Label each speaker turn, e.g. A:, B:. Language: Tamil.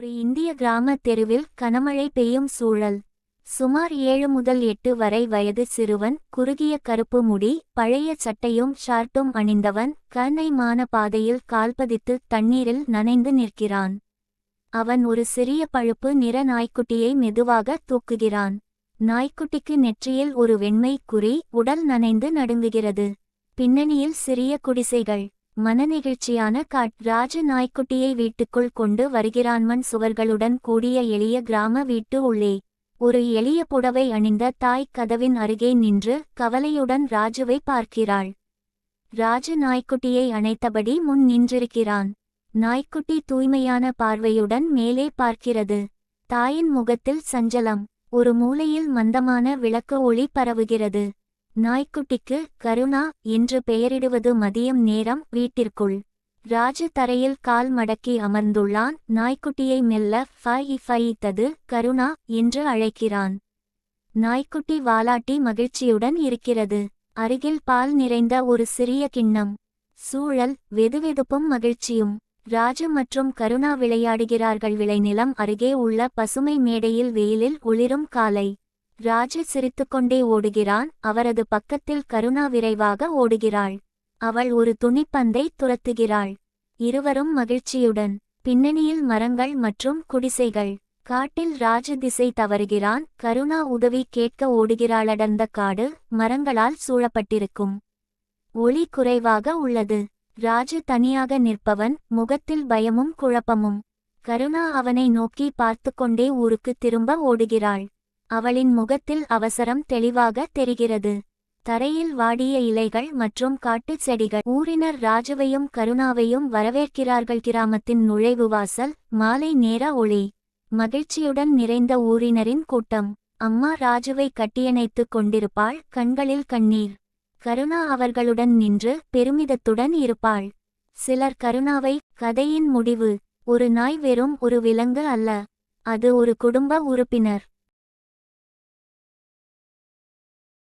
A: ஒரு இந்திய கிராம தெருவில் கனமழை பெய்யும் சூழல். சுமார் 7 முதல் 8 வரை வயது சிறுவன், குறுகிய கருப்பு முடி, பழைய சட்டையும் ஷார்ட்டும் அணிந்தவன், கண்ணைமான பாதையில் கால்பதித்து தண்ணீரில் நனைந்து நிற்கிறான். அவன் ஒரு சிறிய பழுப்பு நிற நாய்க்குட்டியை மெதுவாக தூக்குகிறான். நாய்க்குட்டிக்கு நெற்றியில் ஒரு வெண்மை குறி, உடல் நனைந்து நடுங்குகிறது. பின்னணியில் சிறிய குடிசைகள். மனநெகிழ்ச்சியான ராஜு நாய்க்குட்டியை வீட்டுக்குள் கொண்டு வருகிறான். மண் சுவர்களுடன் கூடிய எளிய கிராம வீட்டு உள்ளே ஒரு எளிய புடவை அணிந்த தாய் கதவின் அருகே நின்று கவலையுடன் ராஜுவை பார்க்கிறாள். ராஜு நாய்க்குட்டியை அணைத்தபடி முன் நின்றிருக்கிறான். நாய்க்குட்டி தூய்மையான பார்வையுடன் மேலே பார்க்கிறது. தாயின் முகத்தில் சஞ்சலம். ஒரு மூலையில் மந்தமான விளக்கு ஒளி பரவுகிறது. நாய்க்குட்டிக்கு கருணா என்று பெயரிடுவது. மதியம் நேரம். வீட்டிற்குள் ராஜு தரையில் கால் மடக்கி அமர்ந்துள்ளான். நாய்க்குட்டியை மெல்ல ஃபைத்தது. கருணா என்று அழைக்கிறான். நாய்க்குட்டி வாலாட்டி மகிழ்ச்சியுடன் இருக்கிறது. அருகில் பால் நிறைந்த ஒரு சிறிய கிண்ணம். சூழல் வெதுவெதுப்பும் மகிழ்ச்சியும். ராஜு மற்றும் கருணா விளையாடுகிறார்கள். விளைநிலம் அருகே உள்ள பசுமை மேடையில் வெயிலில் ஒளிரும் காலை. ராஜு சிரித்துக்கொண்டே ஓடுகிறான். அவரது பக்கத்தில் கருணா விரைவாக ஓடுகிறாள். அவள் ஒரு துணிப்பந்தை துரத்துகிறாள். இருவரும் மகிழ்ச்சியுடன். பின்னணியில் மரங்கள் மற்றும் குடிசைகள். காட்டில் ராஜு திசை தவறுகிறான். கருணா உதவி கேட்க ஓடுகிறாள். அடர்ந்த காடு, மரங்களால் சூழப்பட்டிருக்கும். ஒளி குறைவாக உள்ளது. ராஜு தனியாக நிற்பவன், முகத்தில் பயமும் குழப்பமும். கருணா அவனை நோக்கி பார்த்துக்கொண்டே ஊருக்கு திரும்ப ஓடுகிறாள். அவளின் முகத்தில் அவசரம் தெளிவாக தெரிகிறது. தரையில் வாடிய இலைகள் மற்றும் காட்டுச் செடிகள். ஊரினர் ராஜுவையும் கருணாவையும் வரவேற்கிறார்கள். கிராமத்தின் நுழைவுவாசல். மாலை நேர ஒளி. மகிழ்ச்சியுடன் நிறைந்த ஊரினரின் கூட்டம். அம்மா ராஜுவை கட்டியணைத்துக் கொண்டிருப்பாள். கண்களில் கண்ணீர். கருணா அவர்களுடன் நின்று பெருமிதத்துடன் இருப்பாள். சிலர் கருணாவை. கதையின் முடிவு. ஒரு நாய் வெறும் ஒரு விலங்கு அல்ல, அது ஒரு குடும்ப உறுப்பினர்.